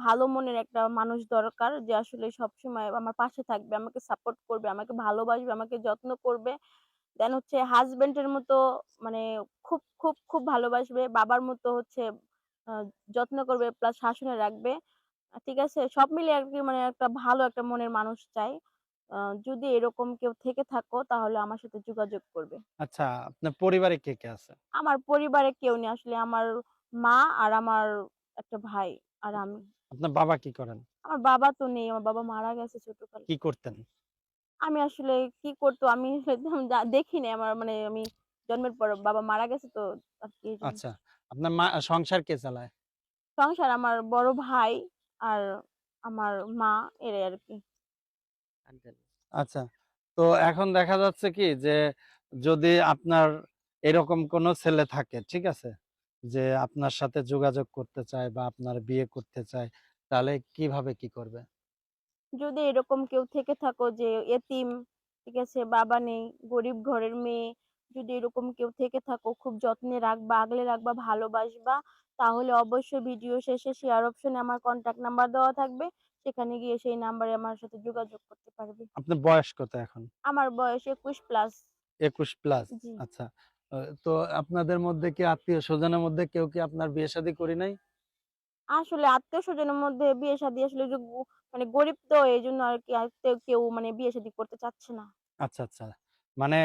ভালো মনের একটা মানুষ দরকার যে আসলে সবসময় আমার পাশে থাকবে, আমাকে সাপোর্ট করবে, আমাকে ভালোবাসবে, আমাকে যত্ন করবে। দেন হচ্ছে হাসব্যান্ডের মতো মানে খুব ভালোবাসবে। বাবার মতো হচ্ছে আ যত্ন করবে প্লাস শাসনে রাখবে। ঠিক আছে? সব মিলিয়ে আরকি মানে একটা ভালো একটা মনের মানুষ চাই। আ যদি এরকম কেউ থেকে থাকো তাহলে আমার সাথে যোগাযোগ করবে। আচ্ছা, আপনার পরিবারে কে, কে আছে? আমার পরিবারে কেউ নেই আসলে আমার মা আর আমার একটা ভাই আর আমি। আপনার বাবা কি করেন? আমার বাবা তো নেই। আমার বাবা মারা গেছে ছোটকালে। কি করতেন? আমি আসলে কি করতো আমি একদম দেখি নাই আমার মানে আমি জন্মের পর বাবা মারা গেছে তো আরকি এজন্য। আচ্ছা, আপনার সংসার কে চালায়? সংসার আমার বড় ভাই আর আমার মা এরাই আরকি। আচ্ছা। তো এখন দেখা যাচ্ছে কি যে যদি আপনার এরকম কোনো ছেলে থাকে, ঠিক আছে? যে আপনার সাথে যোগাযোগ করতে চায় বা আপনার বিয়ে করতে চায়, তাহলে কিভাবে কি করবে? যদি এরকম কেউ থেকে থাকো যে এতিম, ঠিক আছে? বাবা নেই, গরিব ঘরের মেয়ে, যদি এরকম কেউ থেকে থাকো খুব যত্নে রাখবা, আগলে রাখবা, ভালোবাসবা, তাহলে অবশ্যই ভিডিও শেষে শেয়ার অপশনে আমার কনট্যাক্ট নাম্বার দেওয়া থাকবে। সেখানে গিয়ে সেই নাম্বারে আমার সাথে যোগাযোগ করতে পারবে। আপনার বয়স কত এখন? আমার বয়স ২১ প্লাস। ২১ প্লাস? জি। আচ্ছা। তো আপনাদের মধ্যে কি আত্মীয়-স্বজনের মধ্যে কেউ কি আপনার বিয়ে-শাদী করি নাই? আসলে আত্মীয়স্বজনের মধ্যে বিয়ে-শাদী আসলে যে মানে গরিব তো এজন্য আরকি কেউ মানে বিয়ে-শাদী করতে চাচ্ছে না। আচ্ছা, আচ্ছা। মানে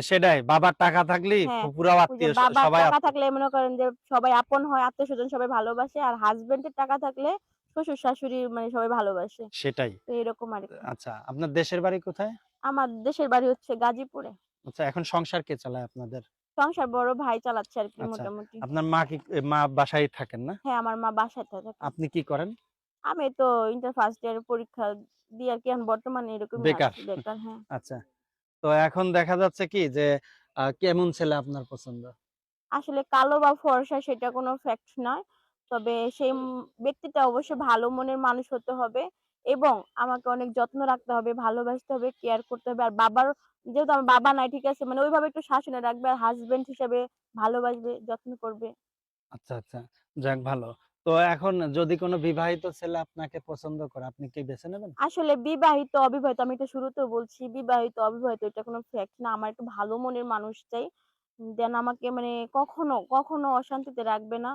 সেটাই বাবার টাকা থাকলেই হ্যাঁ, ফুফুরাও ওই যে আত্মীয় বাবার সবাই টাকা আপন। থাকলে মনে করেন যে সবাই আপন হয়, আত্মীয়স্বজন সবাই ভালোবাসে। আর হাসব্যান্ডের টাকা থাকলে শ্বশুর-শাশুড়ি মানে সবাই ভালোবাসে। সেটাই। তো এরকম আরকি। আচ্ছা, আপনার দেশের বাড়ি কোথায়? আমার দেশের বাড়ি হচ্ছে গাজীপুরে। আচ্ছা, এখন সংসার কে চালায় আপনাদের? সংসার বড় ভাই চালাচ্ছে আরকি আচ্ছা, মোটামুটি। আপনার মা বাসায় থাকেন না? হ্যাঁ, আমার মা বাসায় থাকে। আপনি কি করেন? আমি তো ইন্টার ফার্স্ট ইয়ারের পরীক্ষা দিয়ে আরকি এখন বর্তমানে এরকমই বেকার। আছি বেকার হ্যাঁ। আচ্ছা। তো এখন দেখা যাচ্ছে কি যে কেমন ছেলে আপনার পছন্দ? আসলে কালো বা ফর্সা সেটা কোনো ফ্যাক্ট নয়। তবে সেই ব্যক্তিটা অবশ্যই ভালো মনের মানুষ হতে হবে এবং আমাকে অনেক যত্ন রাখতে হবে, ভালোবাসতে হবে, কেয়ার করতে হবে। আর যেহেতু আমার বাবা নাই ঠিক আছে? মানে ওইভাবে একটু শাসনে রাখবে আর হাসব্যান্ড হিসেবে ভালোবাসবে, যত্ন করবে। আচ্ছা, আচ্ছা। যাক ভালো। তো এখন যদি কোন বিবাহিত ছেলে আপনাকে পছন্দ করে, আপনি কি বেছে নেবেন? আসলে বিবাহিত, অবিবাহিত আমি এটা শুরুতেও বলছি, বিবাহিত, অবিবাহিত এটা কোনো ফ্যাক্ট না। আমার একটু ভালো মনের মানুষ চাই। দেন আমাকে মানে কখনো অশান্তিতে রাখবে না।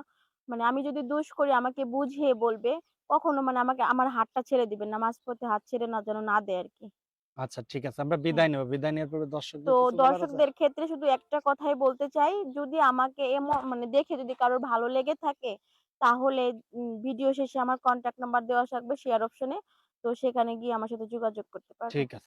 মানে আমি যদি দোষ করি আমাকে বুঝিয়ে বলবে। কখনো মানে আমাকে আমার হাতটা ছেড়ে দিবে না। মাঝপথে হাত ছেড়ে না যেন না দেয় আরকি। আচ্ছা ঠিক আছে। আমরা হ্যাঁ। বিদায় নেব। বিদায় নেওয়ার পূর্বে তো দর্শকদের কিছু বলার আছে? দর্শকদের ক্ষেত্রে শুধু একটা কথাই বলতে চাই, যদি আমাকে মানে দেখে যদি কারোর ভালো লেগে থাকে, তাহলে ভিডিও শেষে আমার কনট্যাক্ট নাম্বার দেওয়া থাকবে শেয়ার অপশনে। তো সেখানে গিয়ে আমার সাথে যোগাযোগ করতে পারবে। ঠিক আছে।